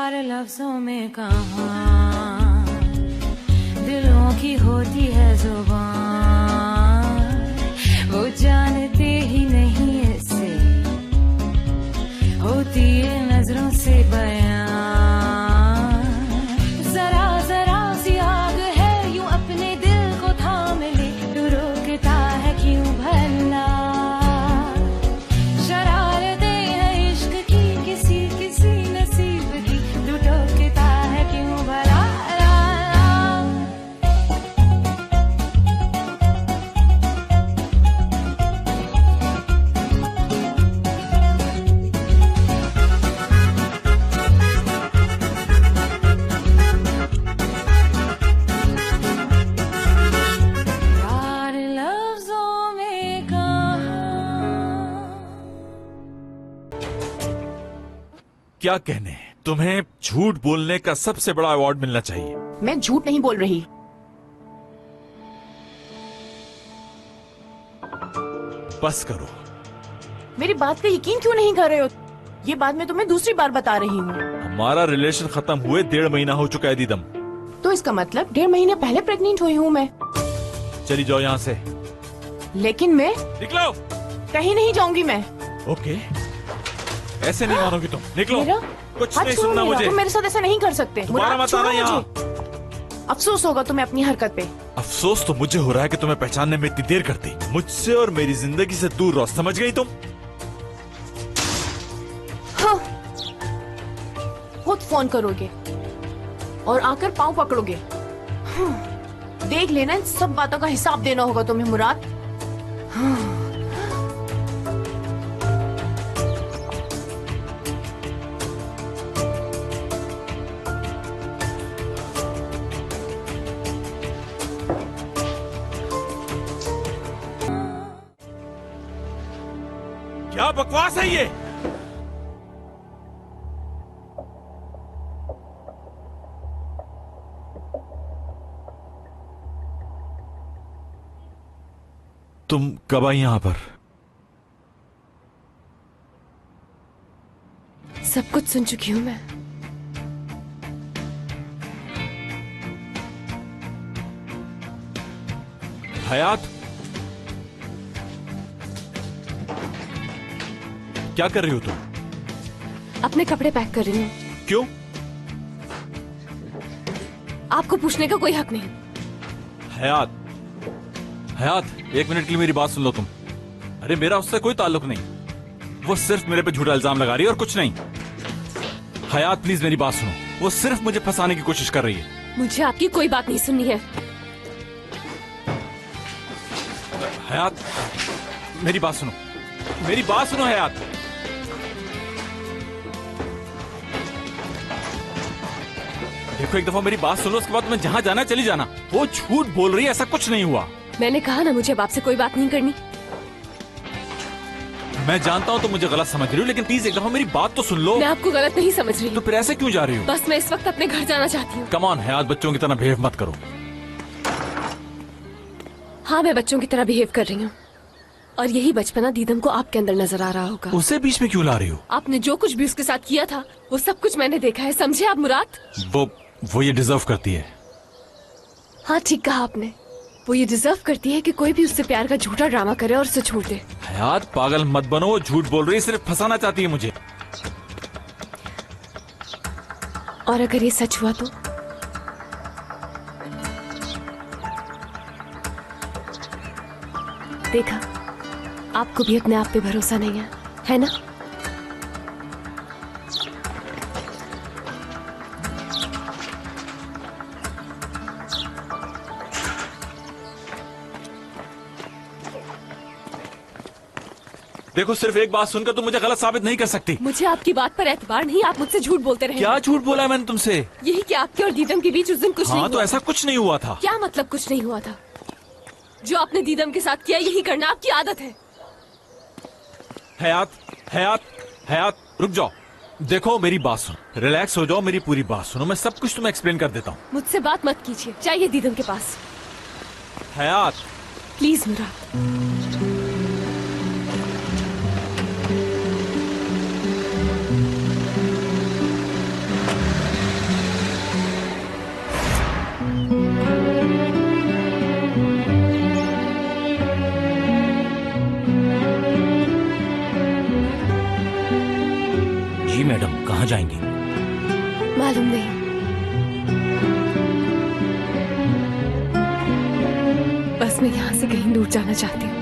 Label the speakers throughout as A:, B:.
A: प्यार लफ्जों में कहाँ दिलों की होती है जुबान, वो जानते ही नहीं इससे होती है नजरों से बयां। जरा जरा सी आग है यूं अपने दिल को थाम ले, तू रोकता है क्यों भला।
B: क्या कहने, तुम्हें झूठ बोलने का सबसे बड़ा अवार्ड मिलना चाहिए।
C: मैं झूठ नहीं बोल रही।
B: बस करो।
C: मेरी बात का यकीन क्यों नहीं कर रहे हो? ये बात मैं तुम्हें दूसरी बार बता रही हूँ।
B: हमारा रिलेशन खत्म हुए 1.5 महीना हो चुका है दीदम।
C: तो इसका मतलब 1.5 महीने पहले प्रेग्नेंट हुई हूँ मैं।
B: चली जाओ यहाँ से।
C: लेकिन मैं
B: निकलो।
C: कहीं नहीं जाऊंगी मैं।
B: ओके, ऐसे नहीं मानोगी तुम। निकलो। कुछ
C: हाथ
B: नहीं
C: छोड़ो
B: सुनना
C: मेरा,
B: मुझे।
C: तुम मेरे साथ ऐसा नहीं कर सकते।
B: दोबारा मत आना यहाँ।
C: अफसोस होगा तुम्हें अपनी हरकत पे।
B: अफसोस तो मुझे हो रहा है कि तुम्हें पहचानने में इतनी देर करती। मुझसे और मेरी जिंदगी से दूर रहो, समझ गई तुम?
C: हाँ। खुद फोन करोगे और आकर पाँव पकड़ोगे। देख लेना, इन सब बातों का हिसाब देना होगा तुम्हें मुराद।
B: क्या बकवास है ये? तुम कब आई यहां पर?
C: सब कुछ सुन चुकी हूँ मैं।
B: हयात, क्या कर रही हो तुम?
C: अपने कपड़े पैक कर रही हूँ।
B: क्यों?
C: आपको पूछने का कोई हक नहीं।
B: हयात, हयात, 1 मिनट के लिए मेरी बात सुन लो तुम। अरे मेरा उससे कोई ताल्लुक नहीं, वो सिर्फ मेरे पे झूठा इल्जाम लगा रही है और कुछ नहीं। हयात प्लीज मेरी बात सुनो, वो सिर्फ मुझे फंसाने की कोशिश कर रही है।
C: मुझे आपकी कोई बात नहीं सुननी है।
B: हयात मेरी बात सुनो, मेरी बात सुनो हयात। देखो एक दफा मेरी बात सुनो, उसके बाद तुम्हें जहाँ जाना चली जाना। वो झूठ बोल रही है, ऐसा कुछ नहीं हुआ।
C: मैंने कहा ना मुझे अब आपसे कोई बात नहीं करनी।
B: मैं जानता हूँ तुम मुझे गलत समझ रही हो, लेकिन प्लीज एक दफा मेरी बात तो सुन लो।
C: मैं आपको गलत नहीं समझ रही।
B: तो फिर ऐसे क्यों जा रही हो?
C: बस मैं इस वक्त अपने घर जाना चाहती हूँ।
B: कम ऑन हयात, बच्चों की तरह बिहेव मत करो।
C: हाँ मैं बच्चों की तरह बिहेव कर रही हूँ, और यही बचपना दीदम को आपके अंदर नजर आ रहा होगा।
B: उसे बीच में क्यों ला रही हो?
C: आपने जो कुछ भी उसके साथ किया था वो सब कुछ मैंने देखा है, समझे आप मुराद?
B: वो ये डिजर्व करती है।
C: हाँ ठीक कहा आपने, वो ये डिजर्व करती है कि कोई भी उससे प्यार का झूठा ड्रामा करे और उसे छोड़ दे।
B: हयात पागल मत बनो, वो झूठ बोल रही है, सिर्फ फंसाना चाहती है मुझे।
C: और अगर ये सच हुआ तो? देखा, आपको भी अपने आप पे भरोसा नहीं है ना?
B: देखो सिर्फ एक बात सुनकर तुम मुझे गलत साबित नहीं कर सकती।
C: मुझे आपकी बात पर एतबार नहीं, आप मुझसे झूठ बोलते रहे।
B: क्या झूठ बोला है मैंने तुमसे?
C: यही कि आपके और दीदम के बीच उस दिन कुछ नहीं हुआ।
B: तो ऐसा कुछ नहीं हुआ था।
C: क्या मतलब कुछ नहीं हुआ था? जो आपने दीदम के साथ किया यही करना आपकी आदत है।
B: हयात, हयात, हयात रुक जाओ। देखो मेरी बात सुनो, रिलैक्स हो जाओ, मेरी पूरी बात सुनो, मैं सब कुछ तुम्हें एक्सप्लेन कर देता हूँ।
C: मुझसे बात मत कीजिए, चाहिए दीदम के पास।
B: हयात
C: प्लीज मुराद।
B: कहाँ जाएंगी?
C: मालूम नहीं। बस मैं यहाँ से कहीं दूर जाना चाहती हूँ।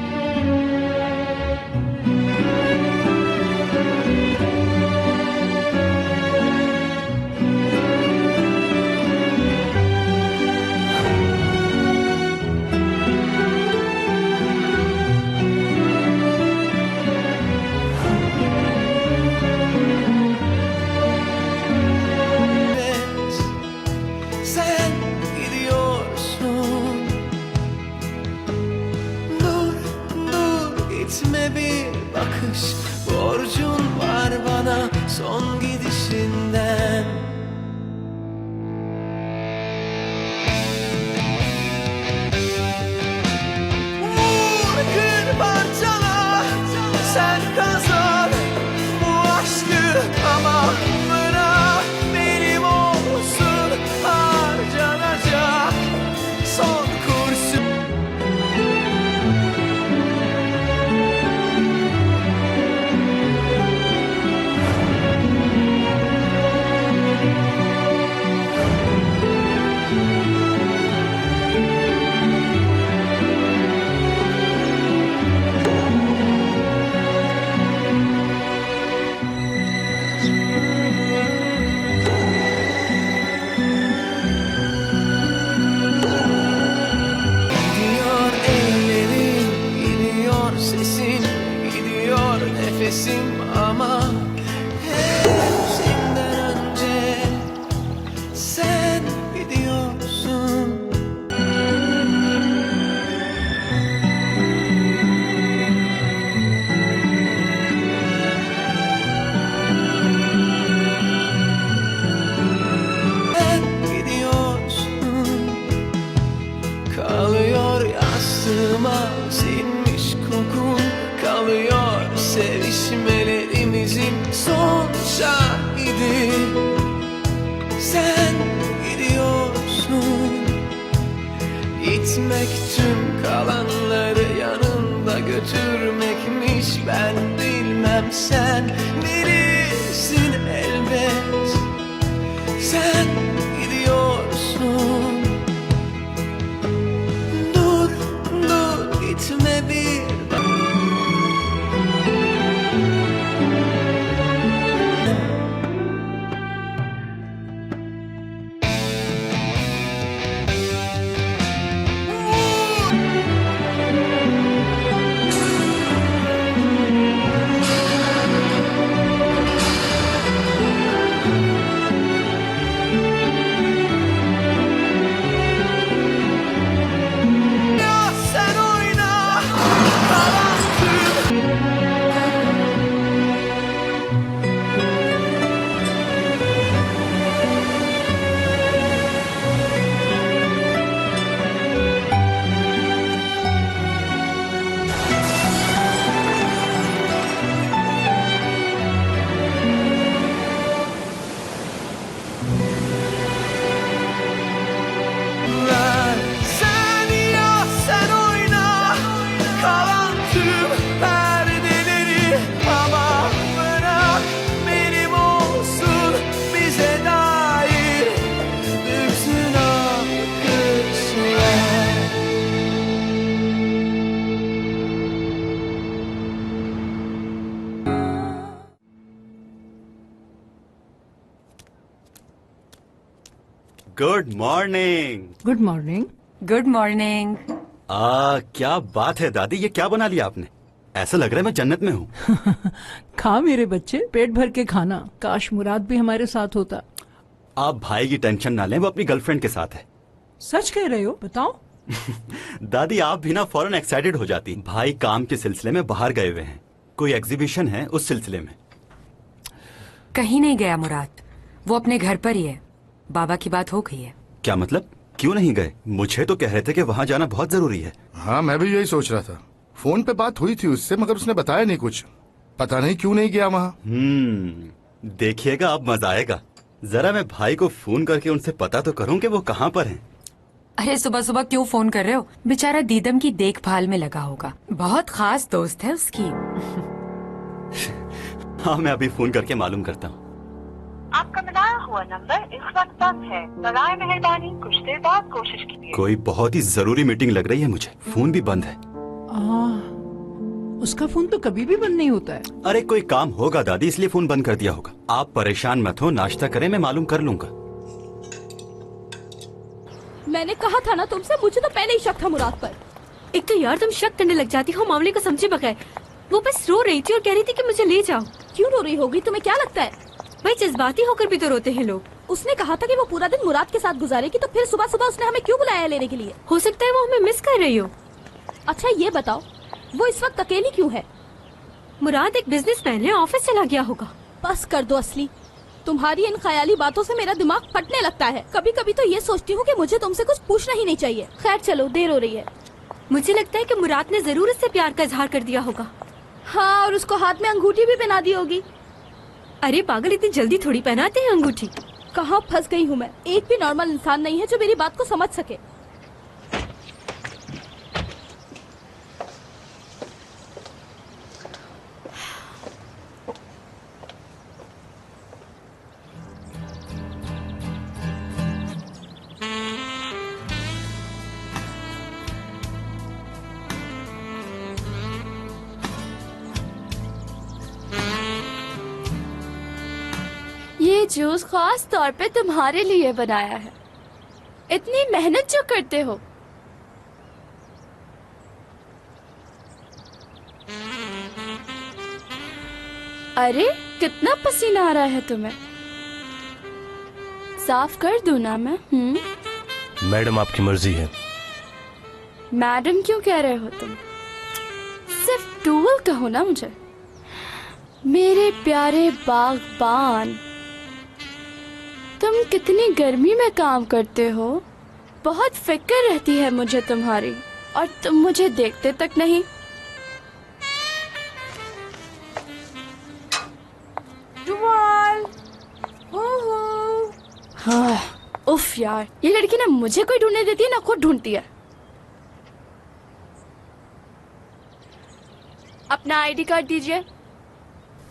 D: Sen gidiyorsun. Dur, dur gitme, bir bakış borcun var bana son gidişinden. Vur, kır, parçala, sen kazan bu aşkı ama bırak benim olsun harcanacak son kurşun. Gidiyor ellerin, gidiyor sesin, gidiyor nefesim ama hepsinden önce sen gidiyorsun. Sen gidiyorsun. Kalıyor yastığıma sinmiş kokun, kalıyor sevişmelerimizin son şahidi. Sen gidiyorsun. Gitmek tüm kalanları yanında götürmekmiş, ben bilmem sen bilirsin elbet. Sen gidiyorsun. Dur, dur gitme bir Ya sen oyna kalan tüm sen ya sen oyna kalan tüm perdeleri ama bırak benim olsun bize dair bütün akışlar.
E: Good morning.
F: Good morning.
G: Good morning.
E: क्या बात है दादी, ये क्या बना लिया आपने? ऐसा लग रहा है मैं जन्नत में हूँ।
F: खा मेरे बच्चे, पेट भर के खाना। काश मुराद भी हमारे साथ होता।
E: आप भाई की टेंशन ना लें, वो अपनी गर्लफ्रेंड के साथ है।
F: सच कह रहे हो? बताओ।
E: दादी आप भी ना फौरन एक्साइटेड हो जाती। भाई काम के सिलसिले में बाहर गए हुए हैं, कोई एग्जीबिशन है उस सिलसिले में।
G: कहीं नहीं गया मुराद, वो अपने घर पर ही है। बाबा की बात हो गई है।
E: क्या मतलब, क्यों नहीं गए? मुझे तो कह रहे थे कि वहाँ जाना बहुत जरूरी है।
H: हाँ मैं भी यही सोच रहा था। फोन पे बात हुई थी उससे, मगर उसने बताया नहीं कुछ। पता नहीं क्यों नहीं गया वहाँ।
E: देखिएगा अब मजा आएगा। जरा मैं भाई को फोन करके उनसे पता तो करूं कि वो कहाँ पर हैं।
G: अरे सुबह सुबह क्यों फोन कर रहे हो? बेचारा दीदम की देखभाल में लगा होगा, बहुत खास दोस्त है उसकी।
E: हाँ मैं अभी फोन करके मालूम करता हूँ।
I: आपका मिलाया हुआ नंबर इस वक्त बंद है। बराए मेहरबानी कुछ देर बाद कोशिश कीजिए।
E: कोई बहुत ही जरूरी मीटिंग लग रही है मुझे, फोन भी बंद है।
F: उसका फोन तो कभी भी बंद नहीं होता है।
E: अरे कोई काम होगा दादी, इसलिए फोन बंद कर दिया होगा। आप परेशान मत हो, नाश्ता करें, मैं मालूम कर लूंगा।
J: मैंने कहा था ना तुमसे, मुझे तो पहले ही शक था मुराद पर।
K: एक तो यार तुम शक करने लग जाती हो मामले को समझे बगैर। वो बस रो रही थी और कह रही थी कि मुझे ले जाओ।
J: क्यों रो रही होगी, तुम्हें क्या लगता है?
K: भाई जज्बाती होकर भी तो रोते हैं लोग।
J: उसने कहा था कि वो पूरा दिन मुराद के साथ गुजारेगी, तो फिर सुबह सुबह उसने हमें क्यों बुलाया लेने के लिए?
K: हो सकता है वो हमें मिस कर रही हो।
J: अच्छा ये बताओ, वो इस वक्त अकेली क्यों है?
K: मुराद एक बिजनेसमैन है, ऑफिस चला गया होगा।
J: बस कर दो असली, तुम्हारी इन ख्याली बातों से मेरा दिमाग फटने लगता है। कभी कभी तो ये सोचती हूँ कि मुझे तुमसे कुछ पूछना ही नहीं चाहिए। खैर चलो, देर हो रही है।
K: मुझे लगता है कि मुराद ने जरूर इससे प्यार का इजहार कर दिया होगा।
J: हाँ, और उसको हाथ में अंगूठी भी पहना दी होगी।
K: अरे पागल, इतनी जल्दी थोड़ी पहनाते हैं अंगूठी।
J: कहाँ फंस गई हूँ मैं? एक भी नॉर्मल इंसान नहीं है जो मेरी बात को समझ सके। ये जूस खास तौर पे तुम्हारे लिए बनाया है। इतनी मेहनत जो करते हो। अरे कितना पसीना आ रहा है तुम्हें। साफ कर दूं ना मैं?
L: मैडम आपकी मर्जी है।
J: मैडम क्यों कह रहे हो तुम? सिर्फ टूल कहो ना मुझे। मेरे प्यारे बागबान, तुम कितनी गर्मी में काम करते हो। बहुत फिक्र रहती है मुझे तुम्हारी, और तुम मुझे देखते तक नहीं। हाँ, उफ यार, ये लड़की ना मुझे कोई ढूंढने देती है ना खुद ढूंढती है। अपना आईडी कार्ड दीजिए।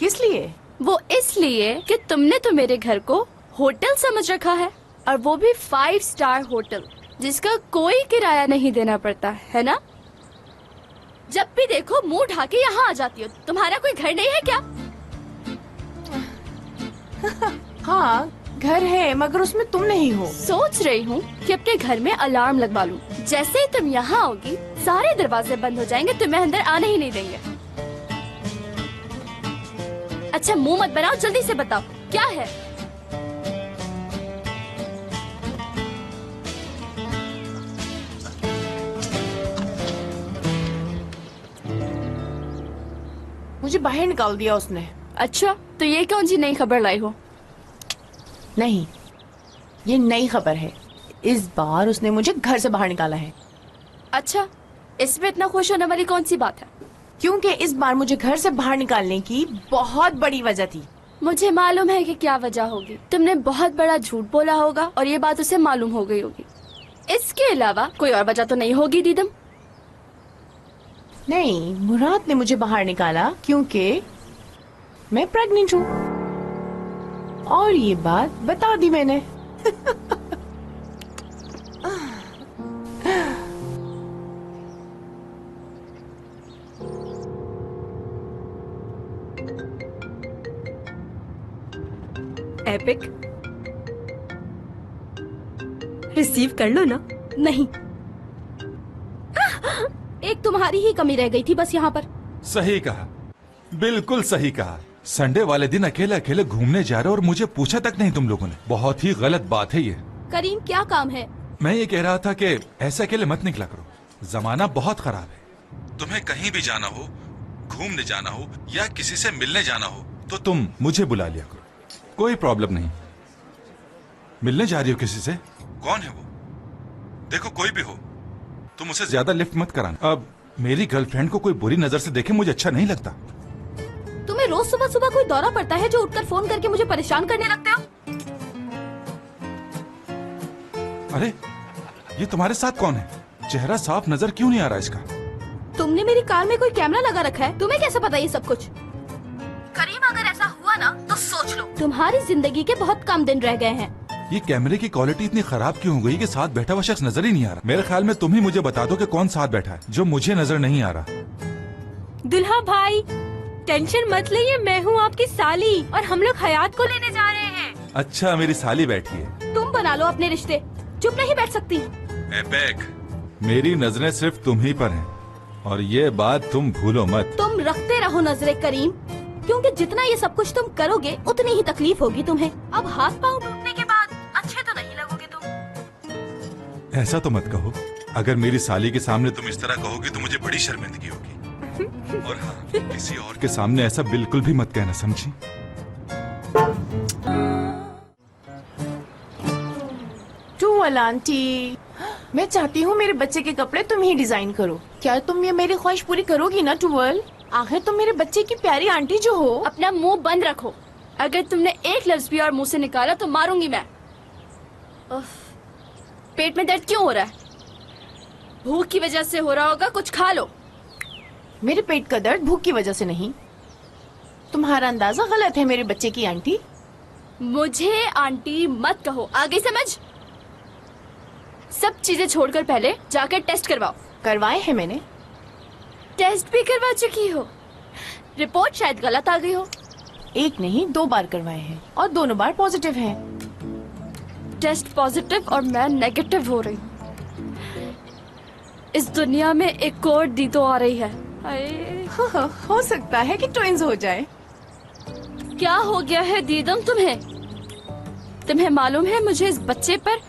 C: किस लिए?
J: वो इसलिए कि तुमने तो मेरे घर को होटल समझ रखा है, और वो भी 5 स्टार होटल, जिसका कोई किराया नहीं देना पड़ता है ना। जब भी देखो मुंह ढाके यहाँ आ जाती हो। तुम्हारा कोई घर नहीं है क्या?
C: हाँ घर है, मगर उसमें तुम नहीं हो।
J: सोच रही हूँ कि अपने घर में अलार्म लगवा लूं। जैसे ही तुम यहाँ आओगी सारे दरवाजे बंद हो जाएंगे, तुम्हें अंदर आने ही नहीं देंगे। अच्छा मुंह मत बनाओ, जल्दी से बताओ क्या है।
C: मुझे बाहर निकाल दिया उसने।
J: अच्छा तो ये कौन सी नई खबर लाई हो?
C: नहीं, ये नई खबर है। इस बार उसने मुझे घर से बाहर निकाला है।
J: अच्छा, इसमें इतना खुश होने वाली कौन सी बात है?
C: क्योंकि इस बार मुझे घर से बाहर निकालने की बहुत बड़ी वजह थी।
J: मुझे मालूम है कि क्या वजह होगी। तुमने बहुत बड़ा झूठ बोला होगा और ये बात उसे मालूम हो गई होगी। इसके अलावा कोई और वजह तो नहीं होगी दीदम?
C: नहीं, मुराद ने मुझे बाहर निकाला क्योंकि मैं प्रेग्नेंट हूँ, और ये बात बता दी मैंने।
K: एपिक, रिसीव कर लो ना।
J: नहीं, एक तुम्हारी ही कमी रह गई थी बस यहाँ पर।
M: सही कहा, बिल्कुल सही कहा। संडे वाले दिन अकेले अकेले घूमने जा रहे हो और मुझे पूछा तक नहीं तुम लोगों ने। बहुत ही गलत बात है ये।
J: करीम क्या काम है?
M: मैं ये कह रहा था कि ऐसे अकेले मत निकला करो, जमाना बहुत खराब है। तुम्हें कहीं भी जाना हो, घूमने जाना हो या किसी से मिलने जाना हो तो तुम मुझे बुला लिया करो, कोई प्रॉब्लम नहीं। मिलने जा रही हो किसी से? कौन है वो? देखो कोई भी हो, तुम उसे ज्यादा लिफ्ट मत कराना। अब मेरी गर्लफ्रेंड को कोई बुरी नजर से देखे मुझे अच्छा नहीं लगता।
J: तुम्हें रोज सुबह सुबह कोई दौरा पड़ता है जो उठकर फोन करके मुझे परेशान करने लगते हो?
M: अरे ये तुम्हारे साथ कौन है? चेहरा साफ नजर क्यों नहीं आ रहा इसका?
J: तुमने मेरी कार में कोई कैमरा लगा रखा है, तुम्हें कैसे पता ये सब कुछ? करीम अगर ऐसा हुआ ना तो सोच लो लो, तुम्हारी जिंदगी के बहुत कम दिन रह गए हैं।
M: ये कैमरे की क्वालिटी इतनी खराब क्यों हो गई कि साथ बैठा हुआ शख्स नजर ही नहीं आ रहा? मेरे ख्याल में तुम ही मुझे बता दो कि कौन साथ बैठा है जो मुझे नजर नहीं आ रहा।
K: दुल्हा भाई टेंशन मत लीजिए, मैं हूँ आपकी साली और हम लोग हयात को लेने जा रहे हैं।
M: अच्छा, मेरी साली बैठी है।
J: तुम बना लो अपने रिश्ते, चुप नहीं बैठ सकती।
M: एपेक, मेरी नजरें सिर्फ तुम ही पर हैं और ये बात तुम भूलो मत।
J: तुम रखते रहो नजरे करीम, क्योंकि जितना ये सब कुछ तुम करोगे उतनी ही तकलीफ होगी तुम्हें। अब हाथ पाँव टूटने के बाद अच्छे तो नहीं लगोगे तुम।
M: ऐसा तो मत कहो। अगर मेरी साली के सामने तुम इस तरह कहोगी तो मुझे बड़ी शर्मिंदगी होगी। और हाँ, किसी और के सामने ऐसा बिल्कुल भी मत कहना, समझी?
C: टूवल आंटी, मैं चाहती हूँ मेरे बच्चे के कपड़े तुम ही डिजाइन करो। क्या तुम ये मेरी ख्वाहिश पूरी करोगी ना टूवल? आखिर तुम मेरे बच्चे की प्यारी आंटी जो हो।
J: अपना मुंह बंद रखो, अगर तुमने एक लफ्ज भी और मुंह से निकाला तो मारूंगी मैं। उफ, पेट में दर्द क्यों हो रहा है? भूख की वजह से हो रहा होगा, कुछ खा लो।
C: मेरे पेट का दर्द भूख की वजह से नहीं। तुम्हारा अंदाजा गलत है मेरे बच्चे की आंटी।
J: मुझे आंटी मत कहो, आगे समझ। सब चीजें छोड़कर पहले जाकर टेस्ट करवाओ।
C: करवाए हैं मैंने।
J: टेस्ट भी करवा चुकी हो? रिपोर्ट शायद गलत आ गई हो।
C: एक नहीं 2 बार करवाए हैं और दोनों बार पॉजिटिव है।
J: टेस्ट पॉजिटिव और मैं नेगेटिव हो रही हूँ। इस दुनिया में एक और दी तो आ रही है।
C: हो सकता है कि ट्विंस हो जाए।
J: क्या हो गया है दीदम तुम्हें? तुम्हें मालूम है मुझे इस बच्चे पर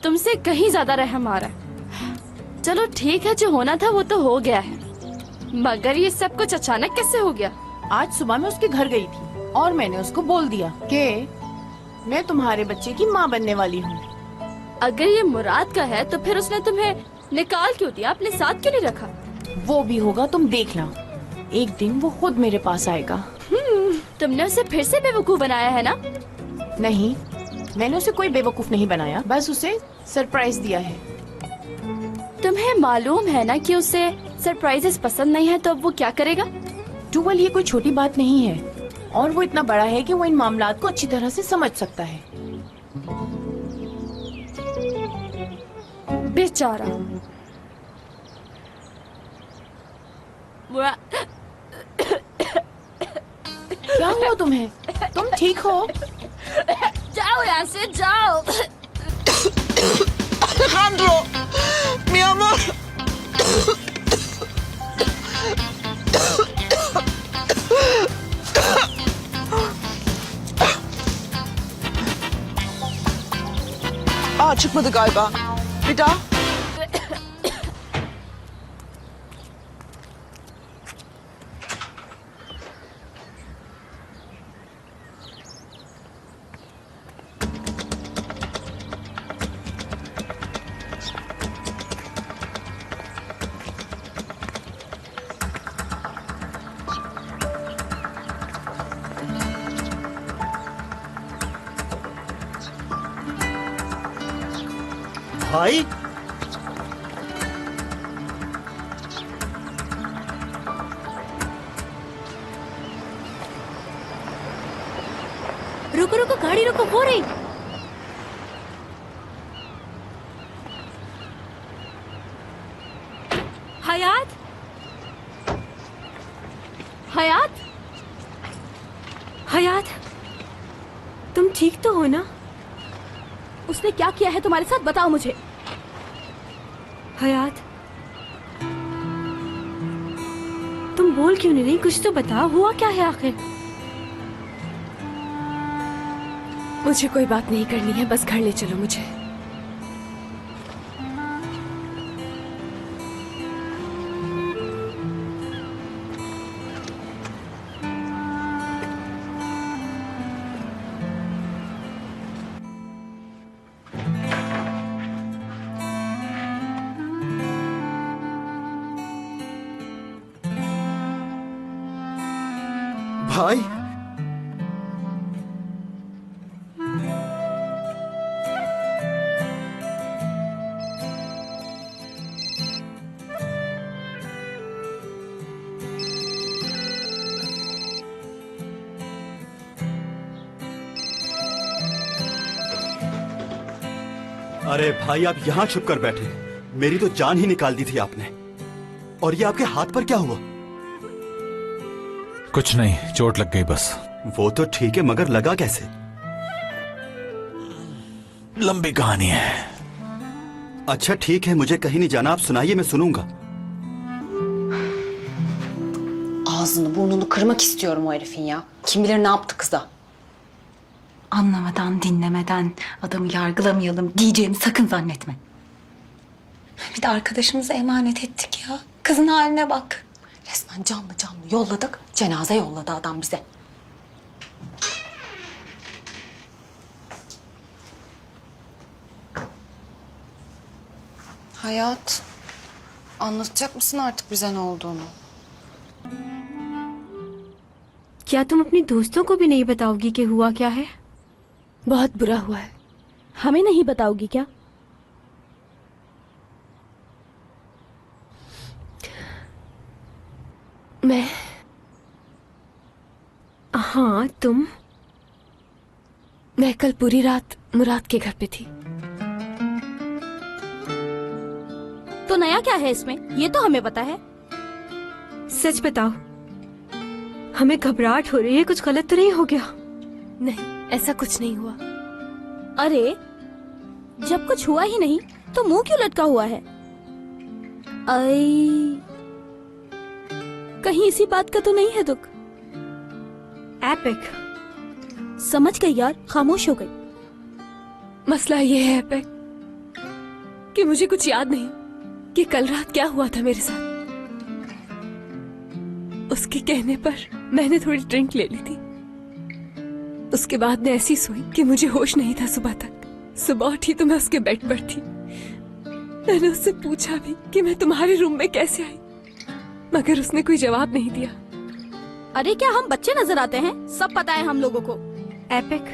J: तुमसे कहीं ज्यादा रहम आ रहा है। चलो ठीक है, जो होना था वो तो हो गया है, मगर ये सब कुछ अचानक कैसे हो गया?
C: आज सुबह मैं उसके घर गई थी और मैंने उसको बोल दिया कि मैं तुम्हारे बच्चे की माँ बनने वाली हूँ।
J: अगर ये मुराद का है तो फिर उसने तुम्हें निकाल क्यों दिया? अपने साथ क्यों नहीं रखा?
C: वो भी होगा, तुम देखना। एक दिन वो खुद मेरे पास आएगा।
J: तुमने उसे फिर से बेवकूफ बनाया है ना?
C: नहीं, मैंने उसे कोई बेवकूफ नहीं बनाया, बस उसे सरप्राइज दिया है।
J: तुम्हें मालूम है ना कि उसे सरप्राइजेस पसंद नहीं है, तो अब वो क्या करेगा?
C: टूवल, ये कोई छोटी बात नहीं है और वो इतना बड़ा है कि वो इन मामलात को अच्छी तरह से समझ सकता है।
J: बेचारा।
C: क्या हुआ तुम्हें? तुम ठीक हो?
J: जाओ यहाँ से, जाओ।
D: Alejandro, mi amor. Çıkmadı galiba. Bir daha.
E: भाई,
K: रुको रुको, गाड़ी रुको, वो रही। हयात,
J: हयात,
K: हयात, तुम ठीक तो हो ना?
J: उसने क्या किया है तुम्हारे साथ, बताओ मुझे।
K: हयात, तुम बोल क्यों नहीं रही? कुछ तो बताओ, हुआ क्या है आखिर?
C: मुझे कोई बात नहीं करनी है, बस घर ले चलो मुझे।
E: भाई, अरे भाई आप यहाँ छुप कर बैठे, मेरी तो जान ही निकाल दी थी आपने। और ये आपके हाथ पर क्या हुआ?
B: कुछ नहीं, चोट लग गई बस।
E: वो तो ठीक है, मगर लगा कैसे?
B: लंबी कहानी है।
E: अच्छा ठीक है, मुझे कहीं नहीं जाना, आप सुनाइए, मैं सुनूंगा।
N: Ağzını burnunu kırmak istiyorum o herifin ya. Kim bilir ne yaptı kıza.
O: Anlamadan, dinlemeden adamı yargılamayalım diyeceğimi sakın zannetme. Bir de arkadaşımıza emanet ettik ya. Kızın haline bak.
N: Resmen canlı canlı yolladık. Cenaze yolladı adam bize. Hayat, anlatacak mısın artık bize ne olduğunu?
K: क्या तुम अपनी दोस्तों को भी नहीं बताओगी कि हुआ क्या है?
C: बहुत बुरा हुआ है।
K: हमें नहीं बताओगी क्या?
C: मैं
K: हाँ तुम।
C: मैं कल पूरी रात मुराद के घर पे थी।
K: तो नया क्या है इसमें? ये तो हमें पता है। सच बताओ, हमें घबराहट हो रही है, कुछ गलत तो नहीं हो गया?
C: नहीं, ऐसा कुछ नहीं हुआ।
K: अरे जब कुछ हुआ ही नहीं तो मुंह क्यों लटका हुआ है? कहीं इसी बात का तो नहीं है दुख? एपिक, समझ गई यार, खामोश हो गई।
C: मसला ये है एपिक कि मुझे कुछ याद नहीं कि कल रात क्या हुआ था मेरे साथ। उसके कहने पर मैंने थोड़ी ड्रिंक ले ली थी। उसके बाद मैं ऐसी सोई कि मुझे होश नहीं था सुबह तक। सुबह उठी तो मैं उसके बेड पर थी। मैंने उससे पूछा भी कि मैं तुम्हारे रूम में कैसे आई, मगर उसने कोई जवाब नहीं दिया।
K: अरे क्या हम बच्चे नजर आते हैं? सब पता है हम लोगों को। एपिक,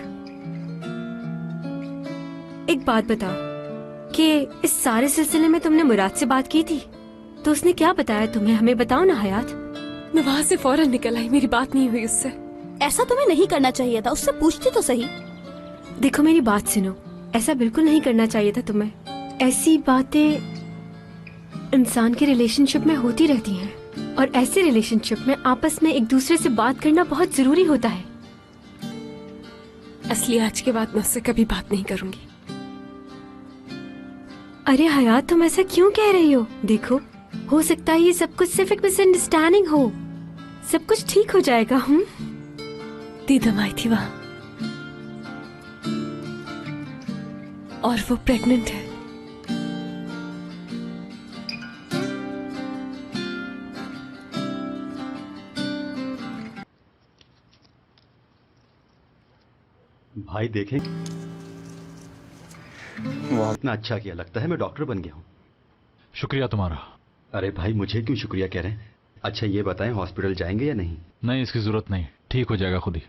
K: एक बात बताओ कि इस सारे सिलसिले में तुमने मुराद से बात की थी तो उसने क्या बताया तुम्हें? हमें बताओ ना हयात।
C: मैं वहाँ से फौरन निकल आई, मेरी बात नहीं हुई उससे।
K: ऐसा तुम्हें नहीं करना चाहिए था, उससे पूछती तो सही। देखो मेरी बात सुनो, ऐसा बिल्कुल नहीं करना चाहिए था तुम्हें। ऐसी बातें इंसान के रिलेशनशिप में होती रहती हैं और ऐसे रिलेशनशिप में आपस में एक दूसरे से बात करना बहुत जरूरी होता है।
C: असली आज के बाद मैं उससे कभी बात नहीं करूंगी।
K: अरे हयात, तुम ऐसा क्यों कह रही हो? देखो, हो सकता है ये सब कुछ सिर्फ एक मिसअंडरस्टैंडिंग हो, सब कुछ ठीक हो जाएगा।
C: दीदम आई थी वहां और वो प्रेग्नेंट है।
E: भाई देखें, वाह इतना अच्छा किया, लगता है मैं डॉक्टर बन गया हूँ।
B: शुक्रिया तुम्हारा।
E: अरे भाई मुझे क्यों शुक्रिया कह रहे हैं? अच्छा ये बताएं, हॉस्पिटल जाएंगे या नहीं?
B: नहीं, इसकी जरूरत नहीं, ठीक हो जाएगा खुद ही।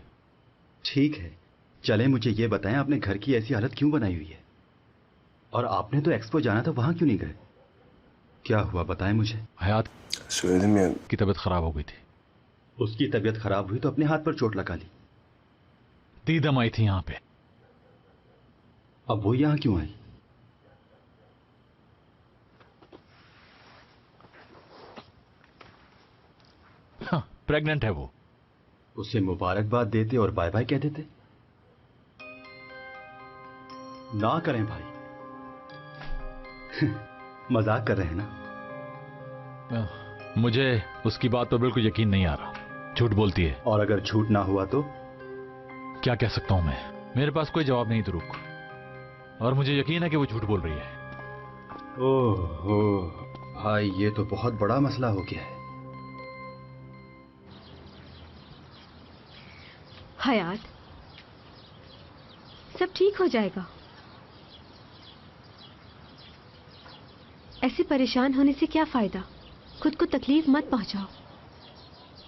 E: ठीक है, चले मुझे ये बताएं, आपने घर की ऐसी हालत क्यों बनाई हुई है? और आपने तो एक्सपो जाना था, वहां क्यों नहीं गए? क्या हुआ बताएं मुझे।
B: हयात की तबीयत खराब हो गई थी।
E: उसकी तबीयत खराब हुई तो अपने हाथ पर चोट लगा ली।
B: दीदम आई थी यहाँ पे।
E: अब वो यहाँ क्यों आई?
B: हाँ, प्रेग्नेंट है वो।
E: उसे मुबारकबाद देते और बाय बाय कह देते। ना करें भाई। मजाक कर रहे हैं ना?
B: मुझे उसकी बात पर बिल्कुल यकीन नहीं आ रहा। झूठ बोलती है।
E: और अगर झूठ ना हुआ तो?
B: क्या कह सकता हूं मैं, मेरे पास कोई जवाब नहीं तुरुक। और मुझे यकीन है कि वो झूठ बोल रही है।
E: ओहो भाई, ये तो बहुत बड़ा मसला हो गया है।
K: हयात, सब ठीक हो जाएगा। ऐसे परेशान होने से क्या फायदा? खुद को तकलीफ मत पहुंचाओ।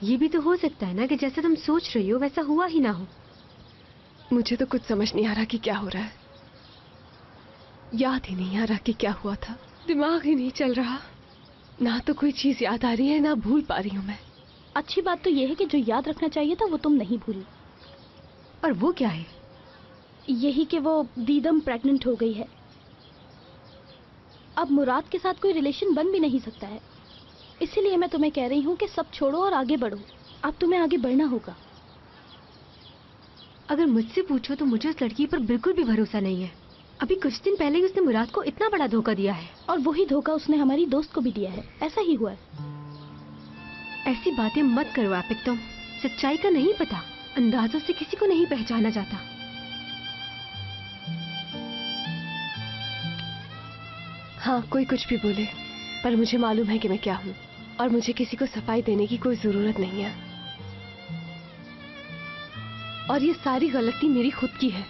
K: ये भी तो हो सकता है ना कि जैसा तुम सोच रही हो वैसा हुआ ही ना हो।
C: मुझे तो कुछ समझ नहीं आ रहा कि क्या हो रहा है। याद ही नहीं आ रहा कि क्या हुआ था। दिमाग ही नहीं चल रहा। ना तो कोई चीज याद आ रही है, ना भूल पा रही हूँ मैं।
K: अच्छी बात तो ये है कि जो याद रखना चाहिए था वो तुम नहीं भूली। और वो क्या है? यही कि वो दीदम प्रेग्नेंट हो गई है।
J: अब मुराद के साथ कोई रिलेशन बन भी नहीं सकता है। इसीलिए मैं तुम्हें कह रही हूँ कि सब छोड़ो और आगे बढ़ो। अब तुम्हें आगे बढ़ना होगा।
K: अगर मुझसे पूछो तो मुझे उस लड़की पर बिल्कुल भी भरोसा नहीं है। अभी कुछ दिन पहले ही उसने मुराद को इतना बड़ा धोखा दिया है।
J: और वही धोखा उसने हमारी दोस्त को भी दिया है। ऐसा ही हुआ है।
K: ऐसी बातें मत करो एपिक, तुम सच्चाई का नहीं पता, अंदाजों से किसी को नहीं पहचाना जाता।
C: हाँ, कोई कुछ भी बोले, पर मुझे मालूम है कि मैं क्या हूँ और मुझे किसी को सफाई देने की कोई जरूरत नहीं है। और ये सारी गलती मेरी खुद की है।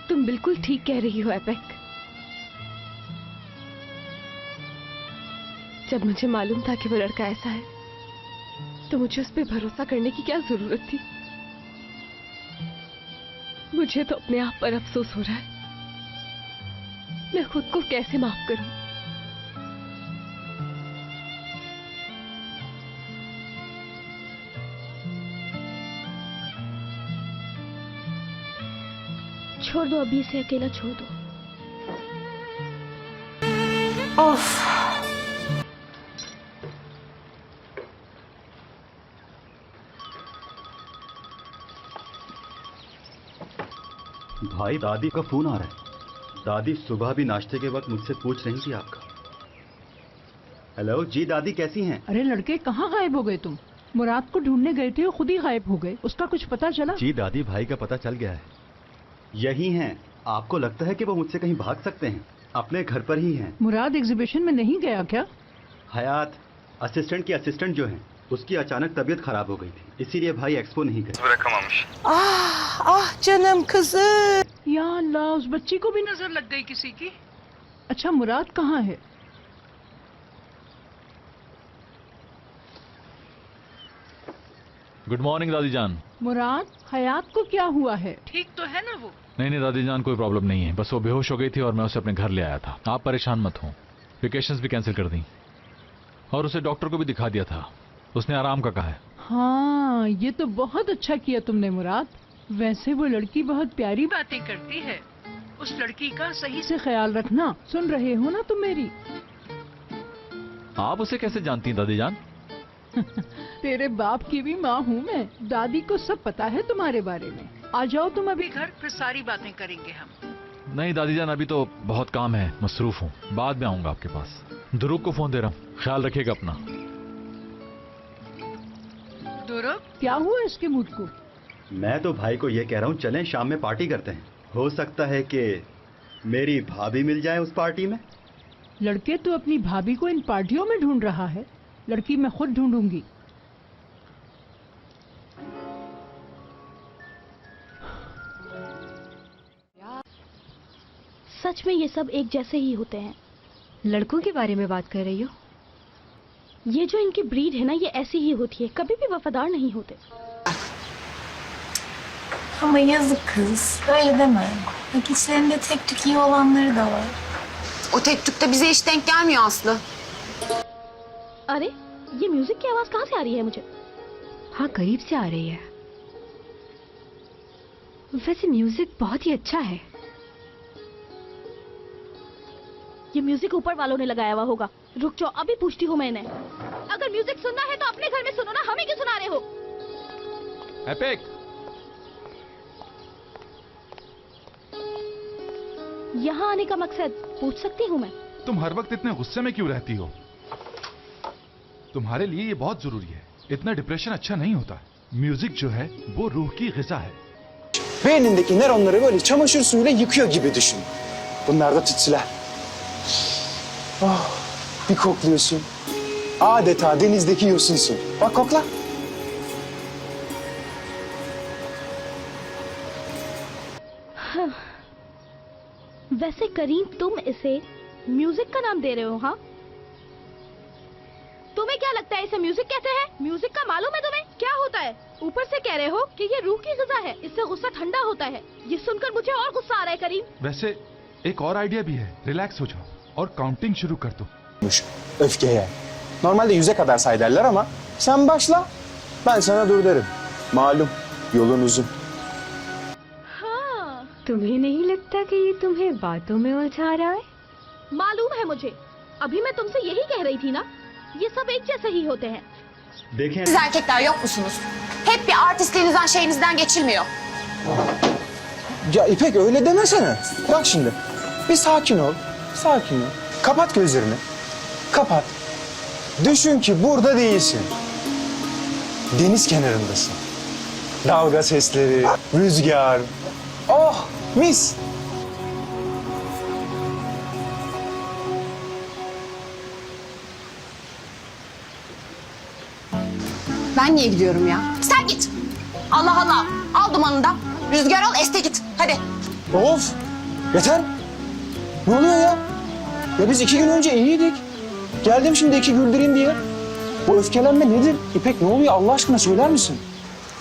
C: तुम बिल्कुल ठीक कह रही हो एपिक। जब मुझे मालूम था कि वो लड़का ऐसा है तो मुझे उस पर भरोसा करने की क्या जरूरत थी। मुझे तो अपने आप पर अफसोस हो रहा है। मैं खुद को कैसे माफ करूं?
J: छोड़ दो, अभी इसे अकेला छोड़ दो।
D: ओफ।
E: भाई, दादी का फोन आ रहा है। दादी सुबह भी नाश्ते के वक्त मुझसे पूछ रही थी आपका। हेलो जी दादी, कैसी हैं?
F: अरे लड़के, कहाँ गायब हो गए तुम? मुराद को ढूंढने गए थे, खुद ही गायब हो गए। उसका कुछ पता चला?
E: जी दादी, भाई का पता चल गया है। यही हैं। आपको लगता है कि वो मुझसे कहीं भाग सकते हैं? अपने घर पर ही हैं।
F: मुराद एग्जीबिशन में नहीं गया क्या?
E: हयात असिस्टेंट की असिस्टेंट जो हैं, उसकी अचानक तबीयत खराब हो गई थी, इसीलिए भाई एक्सपो नहीं गए।
D: Ah canım kızım.
F: या अल्लाह, उस बच्ची को भी नजर लग गई किसी की। अच्छा, मुराद कहाँ है?
B: गुड मॉर्निंग दादी जान।
F: मुराद, हयात को क्या हुआ है? ठीक तो है ना वो?
B: नहीं दादी जान, कोई प्रॉब्लम नहीं है। बस वो बेहोश हो गई थी और मैं उसे अपने घर ले आया था। आप परेशान मत हो। वेकेशंस भी कैंसिल कर दी और उसे डॉक्टर को भी दिखा दिया था। उसने आराम का कहा है।
F: हाँ, ये तो बहुत अच्छा किया तुमने मुराद। वैसे वो लड़की बहुत प्यारी बातें करती है। उस लड़की का सही से ख्याल रखना। सुन रहे हो ना तुम मेरी?
B: आप उसे कैसे जानती हैं दादी जान?
F: तेरे बाप की भी माँ हूँ मैं। दादी को सब पता है तुम्हारे बारे में। आ जाओ तुम अभी घर, फिर सारी बातें करेंगे हम।
B: नहीं दादी जान, अभी तो बहुत काम है, मसरूफ हूँ। बाद में आऊंगा आपके पास। ध्रुव को फोन दे रहा हूँ, ख्याल रखिएगा अपना।
F: ध्रुव, क्या हुआ इसके मूड को?
E: मैं तो भाई को ये कह रहा हूँ, चलें शाम में पार्टी करते हैं। हो सकता है कि मेरी भाभी मिल जाए उस पार्टी में।
F: लड़के, तो अपनी भाभी को इन पार्टियों में ढूंढ रहा है। लड़की मैं खुद ढूंढूंगी।
J: सच में ये सब एक जैसे ही होते हैं।
K: लड़कों के बारे में बात कर रही हो?
J: ये जो इनकी ब्रीड है ना, ये ऐसी ही होती है, कभी भी वफादार नहीं होते।
O: Ama yazık kız. Öyle deme. Bak içlerinde tek tük iyi olanları da var.
N: O tek tük de bize hiç denk gelmiyor Aslı.
J: अरे, ये म्यूजिक की आवाज कहाँ से आ रही है मुझे?
K: हाँ, करीब से आ रही है। वैसे म्यूजिक बहुत ही अच्छा है।
J: ये म्यूजिक ऊपर वालों ने लगाया हुआ होगा। रुक जाओ, अभी पूछती हूँ मैंने। अगर म्यूजिक सुनना है तो अपने घर में सुनो ना, हमें क्यों सुना रहे हो?
B: एपिक,
J: यहाँ आने का मकसद पूछ सकती हूँ मैं?
M: तुम हर वक्त इतने गुस्से में क्यों रहती हो? तुम्हारे लिए ये बहुत जरूरी है। इतना डिप्रेशन अच्छा नहीं होता। म्यूजिक जो है वो रूह की ग़िज़ा है।
P: Beynindeki nöronları böyle çamaşır suyuyla yıkıyor gibi düşün. Bunlar da tütsüler. Oh, bir kokluyorsun. Adeta denizdeki yosunsun. Bak kokla.
J: वैसे करीम, तुम इसे म्यूजिक का नाम दे रहे हो? हाँ, तुम्हें क्या लगता है इसे म्यूजिक कहते हैं? म्यूजिक का मालूम है तुम्हें क्या होता है? ऊपर से कह रहे हो कि ये रूह की ग़िज़ा है, इससे गुस्सा ठंडा होता है। ये सुनकर मुझे और गुस्सा आ रहा है करीम।
M: वैसे एक और आइडिया भी है। रिलैक्स हो जाओ और काउंटिंग शुरू कर दो।
P: Öfkeye. Normalde 100'e kadar say derler ama sen başla. Ben sana dur derim. Malum yolun uzun.
K: तुम्हें नहीं लगता कि ये तुम्हें बातों में उलझा रहा है?
Q: मालूम है मुझे, अभी मैं तुमसे यही कह रही थी ना, ये सब एक जैसे ही होते हैं.
E: देखें,
N: Siz erkekler yok musunuz? Hep bir artistliğinizden şeyinizden geçilmiyor.
P: Ya İpek öyle demesene. Bak şimdi. Bir sakin ol. Sakin ol. Kapat gözlerini. Kapat. Düşün ki burada değilsin. Deniz kenarındasın. Dalga sesleri, rüzgar. Oh mis.
N: Ben niye gidiyorum ya? Sen git. Allah Allah. Al dumanını da. Rüzgar al, este git. Hadi.
P: Of. Yeter. Ne oluyor ya? Ya biz 2 gün önce iyiydik. Geldim şimdi 2 güldüreyim diye. Bu öfkelenme nedir? İpek ne oluyor Allah aşkına söyler misin?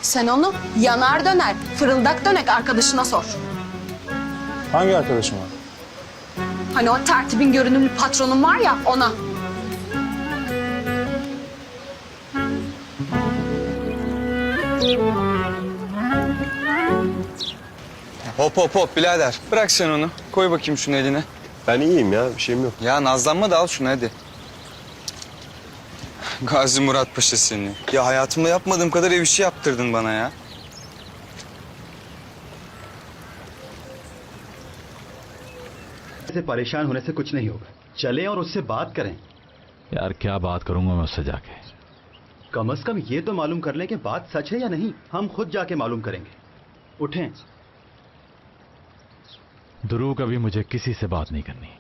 N: Sen onu yanar döner, fırıldak dönek arkadaşına sor.
P: Hangi arkadaşım var?
N: Hani o tertibin görünümlü patronun var ya, ona.
R: Hop hop hop birader. Bırak sen onu. Koy bakayım şunu eline.
S: Ben iyiyim ya, bir şeyim yok.
R: Ya nazlanma da al şunu hadi. Gazi Murat Paşa seni. Ya hayatımda yapmadığım kadar ev işi yaptırdın bana ya.
E: ऐसे परेशान होने से कुछ नहीं होगा। चलें और उससे बात करें।
B: यार क्या बात करूंगा मैं उससे जाके?
E: कम से कम ये तो मालूम कर लें कि बात सच है या नहीं। हम खुद जाके मालूम करेंगे। उठें।
B: ध्रुव कभी मुझे किसी से बात नहीं करनी।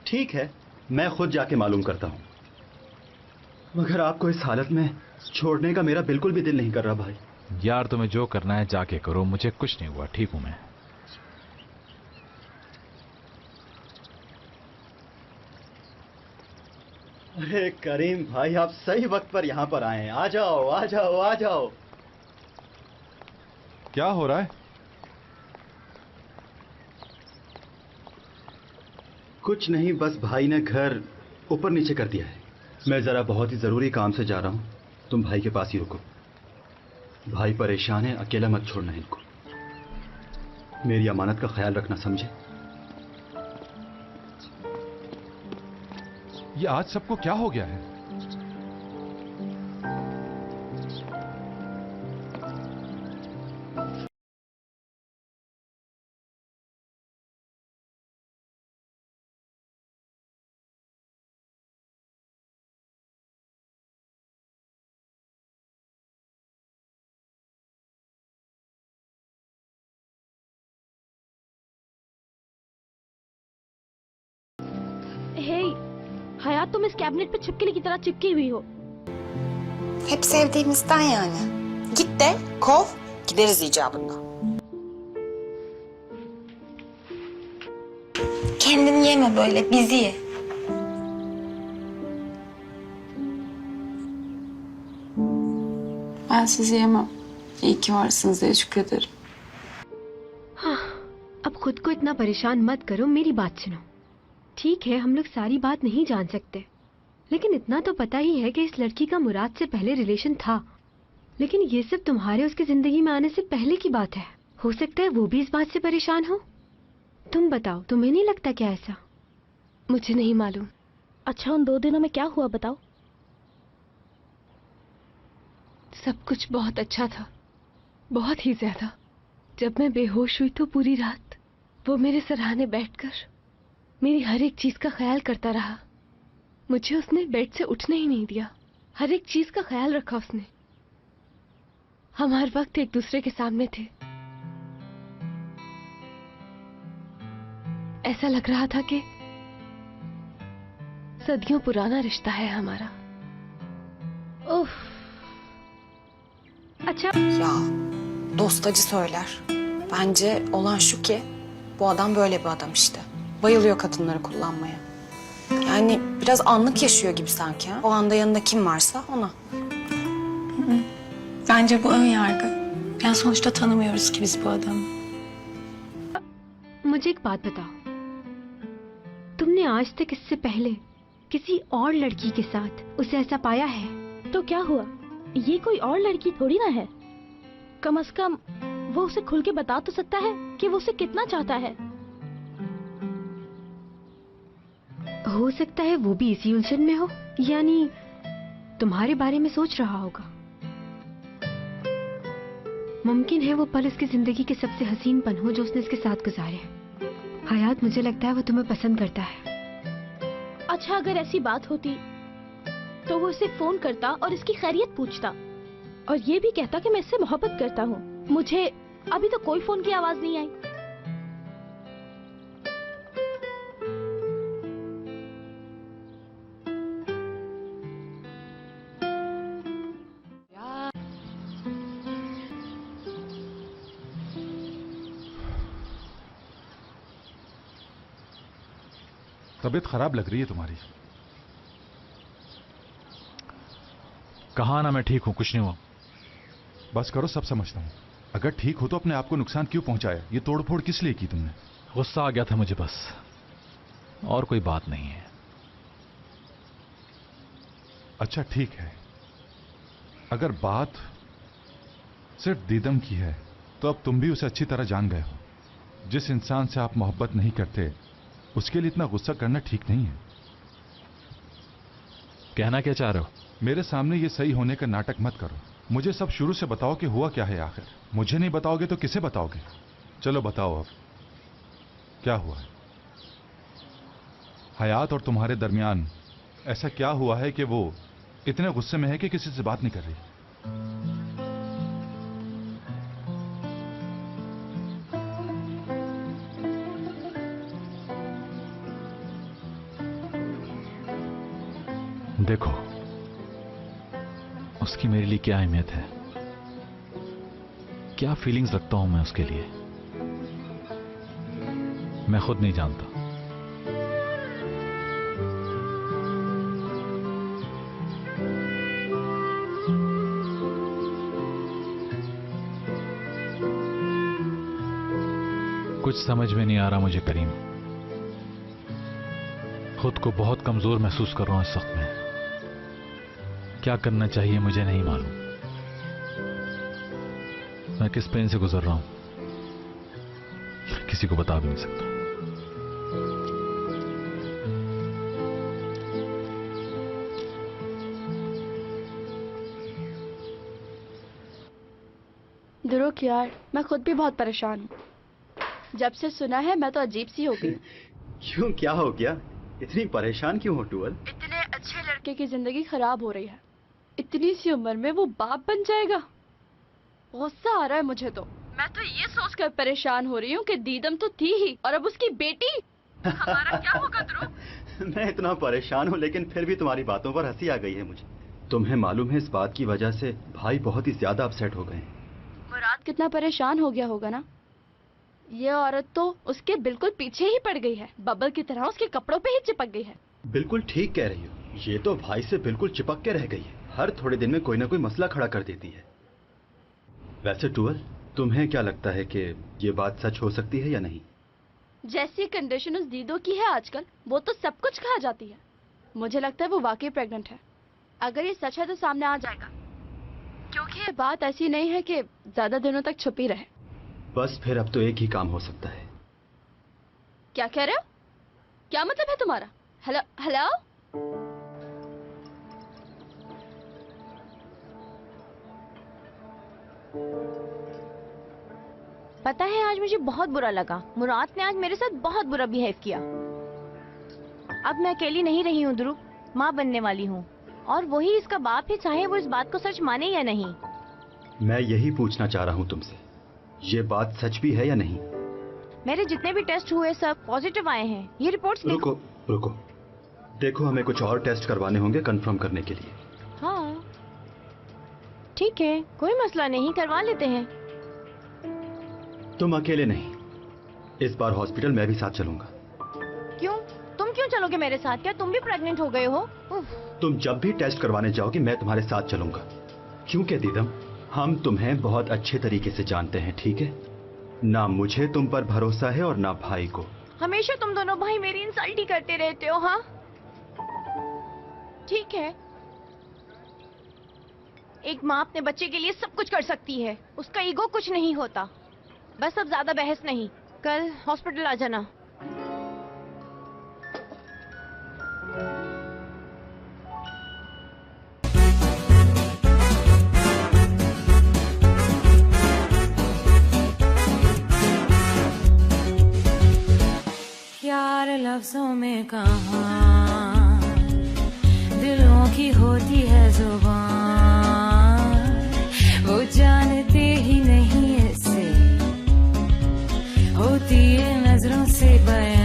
E: ठीक है, मैं खुद जाके मालूम करता हूं। मगर आपको इस हालत में छोड़ने का मेरा बिल्कुल भी दिल नहीं कर रहा भाई।
B: यार तुम्हें जो करना है जाके करो, मुझे कुछ नहीं हुआ, ठीक हूं मैं।
E: अरे करीम भाई, आप सही वक्त पर यहाँ पर आए हैं। आ जाओ आ जाओ आ जाओ।
M: क्या हो रहा है?
E: कुछ नहीं, बस भाई ने घर ऊपर नीचे कर दिया है। मैं जरा बहुत ही जरूरी काम से जा रहा हूँ, तुम भाई के पास ही रुको। भाई परेशान है, अकेला मत छोड़ना इनको। मेरी अमानत का ख्याल रखना, समझे?
M: ये आज सबको क्या हो गया है?
Q: हे, Hayat तुम इस कैबिनेट पे छिपकली की तरह चिपकी हुई हो.
N: Hep sevdiğimizden yani. Git de kov, gideriz icabında. Kendini yeme böyle, bizi ye.
T: Ben sizi yemem. İyi ki varsınız diye şükrederim.
K: हाँ, अब खुद को इतना परेशान मत करो, मेरी बात सुनो। ठीक है, हम लोग सारी बात नहीं जान सकते, लेकिन इतना तो पता ही है कि इस लड़की का मुराद से पहले रिलेशन था। लेकिन ये सब तुम्हारे उसकी जिंदगी में आने से पहले की बात है। हो सकता है वो भी इस बात से परेशान हो। तुम बताओ, तुम्हें नहीं लगता क्या ऐसा? मुझे नहीं मालूम।
Q: अच्छा, उन 2 दिनों में क्या हुआ बताओ?
C: सब कुछ बहुत अच्छा था, बहुत ही ज्यादा। जब मैं बेहोश हुई तो पूरी रात वो मेरे सराहने बैठकर मेरी हर एक चीज का ख्याल करता रहा। मुझे उसने बेड से उठने ही नहीं दिया। हर एक चीज का ख्याल रखा उसने। हम हर वक्त एक दूसरे के सामने थे। ऐसा लग रहा था कि सदियों पुराना रिश्ता है हमारा।
N: Of.
C: अच्छा,
N: Ya dost acı söyler. Bence olan şu ki bu adam böyle bir adam işte. Bayılıyor kadınları kullanmaya. Yani biraz anlık yaşıyor gibi sanki. Ha? O anda yanında kim varsa ona.
T: Bence bu ön yargı. Yani sonuçta tanımıyoruz ki biz bu adamı.
K: मुझे एक बात बताओ, तुमने आज तक इससे पहले किसी और लड़की के साथ उसे ऐसा पाया है?
Q: तो क्या हुआ? ये कोई और लड़की थोड़ी ना है। कम से कम वो उसे खुल के बता तो सकता है कि वो उसे कितना चाहता है।
K: हो सकता है वो भी इसी उलझन में हो, यानी तुम्हारे बारे में सोच रहा होगा। मुमकिन है वो पल उसकी जिंदगी के सबसे हसीन पल हो जो उसने इसके साथ गुजारे। हयात, मुझे लगता है वो तुम्हें पसंद करता है।
Q: अच्छा, अगर ऐसी बात होती तो वो उसे फोन करता और इसकी खैरियत पूछता और ये भी कहता कि मैं इससे मोहब्बत करता हूँ। मुझे अभी तो कोई फोन की आवाज नहीं आई।
M: तबीयत खराब लग रही है तुम्हारी।
B: कहा ना मैं ठीक हूं, कुछ नहीं हुआ।
M: बस करो, सब समझता हूं। अगर ठीक हो तो अपने आप को नुकसान क्यों पहुंचाया? ये तोड़फोड़ किस लिए की तुमने?
B: गुस्सा आ गया था मुझे बस, और कोई बात नहीं है।
M: अच्छा ठीक है, अगर बात सिर्फ दीदम की है तो अब तुम भी उसे अच्छी तरह जान गए हो। जिस इंसान से आप मोहब्बत नहीं करते उसके लिए इतना गुस्सा करना ठीक नहीं है।
B: कहना क्या चाह रहे हो?
M: मेरे सामने ये सही होने का नाटक मत करो। मुझे सब शुरू से बताओ कि हुआ क्या है आखिर। मुझे नहीं बताओगे तो किसे बताओगे? चलो बताओ, अब क्या हुआ है? हयात और तुम्हारे दरमियान ऐसा क्या हुआ है कि वो इतने गुस्से में है कि किसी से बात नहीं कर रही?
B: देखो, उसकी मेरे लिए क्या अहमियत है, क्या फीलिंग्स रखता हूं मैं उसके लिए, मैं खुद नहीं जानता। कुछ समझ में नहीं आ रहा मुझे करीम। खुद को बहुत कमजोर महसूस कर रहा हूं इस वक्त में। क्या करना चाहिए मुझे नहीं मालूम। मैं किस पेन से गुजर रहा हूं किसी को बता भी नहीं सकता।
J: ध्रुव यार, मैं खुद भी बहुत परेशान हूँ। जब से सुना है मैं तो अजीब सी हो गई।
E: क्यों, क्या हो गया? इतनी परेशान क्यों हो टूअल?
J: इतने अच्छे लड़के की जिंदगी खराब हो रही है। इतनी सी उम्र में वो बाप बन जाएगा। गुस्सा आ रहा है मुझे तो। मैं तो ये सोचकर परेशान हो रही हूँ कि दीदम तो थी ही और अब उसकी बेटी। हमारा क्या होगा ध्रुव?
E: मैं इतना परेशान हूँ लेकिन फिर भी तुम्हारी बातों पर हंसी आ गई है मुझे। तुम्हें मालूम है इस बात की वजह से भाई बहुत ही ज्यादा अपसेट हो गए हैं।
J: मुराद कितना परेशान हो गया होगा ना। ये औरत तो उसके बिल्कुल पीछे ही पड़ गई है, बबल की तरह उसके कपड़ों पे ही चिपक गई है।
E: बिल्कुल ठीक कह रही हो, ये तो भाई से बिल्कुल चिपक के रह गई है। हर थोड़े दिन में कोई ना कोई मसला खड़ा कर देती है। वैसे टूअल, तुम्हें क्या लगता है कि ये बात सच हो सकती है या नहीं?
J: जैसी कंडीशन उस दीदो की है आजकल, वो तो सब कुछ खा जाती है। मुझे लगता है वो वाकई प्रेग्नेंट है। अगर ये सच है तो सामने आ जाएगा, क्योंकि ये बात ऐसी नहीं है कि ज्यादा दिनों तक छुपी रहे।
E: बस फिर अब तो एक ही काम हो सकता है।
J: क्या कह रहे हो? क्या मतलब है तुम्हारा? हेलो हेलो,
Q: पता है आज मुझे बहुत बुरा लगा। मुराद ने आज मेरे साथ बहुत बुरा बिहेव किया। अब मैं अकेली नहीं रही हूँ ध्रुव, माँ बनने वाली हूँ और वही इसका बाप है, चाहे वो इस बात को सच माने या नहीं।
E: मैं यही पूछना चाह रहा हूँ तुमसे, ये बात सच भी है या नहीं?
Q: मेरे जितने भी टेस्ट हुए सब पॉजिटिव आए हैं। ये रिपोर्ट्स
E: रुको रुको, देखो हमें कुछ और टेस्ट करवाने होंगे कंफर्म करने के लिए।
Q: हाँ ठीक है, कोई मसला नहीं, करवा लेते हैं।
E: तुम अकेले नहीं, इस बार हॉस्पिटल मैं भी साथ चलूंगा।
Q: क्यों? तुम क्यों चलोगे मेरे साथ? क्या तुम भी प्रेग्नेंट हो गए हो?
E: तुम जब भी टेस्ट करवाने जाओगी मैं तुम्हारे साथ चलूंगा, क्योंकि दीदम हम तुम्हें बहुत अच्छे तरीके से जानते हैं, ठीक है? ना मुझे तुम पर भरोसा है और ना भाई को।
Q: हमेशा तुम दोनों भाई मेरी इंसल्ट ही करते रहते हो। हाँ ठीक है, एक माँ अपने बच्चे के लिए सब कुछ कर सकती है, उसका ईगो कुछ नहीं होता। बस अब ज्यादा बहस नहीं, कल हॉस्पिटल आ जाना।
A: लफ्जों में कहाँ दिलों की होती है जुबान, वो जानते ही नहीं इससे होती है नजरों से बयां।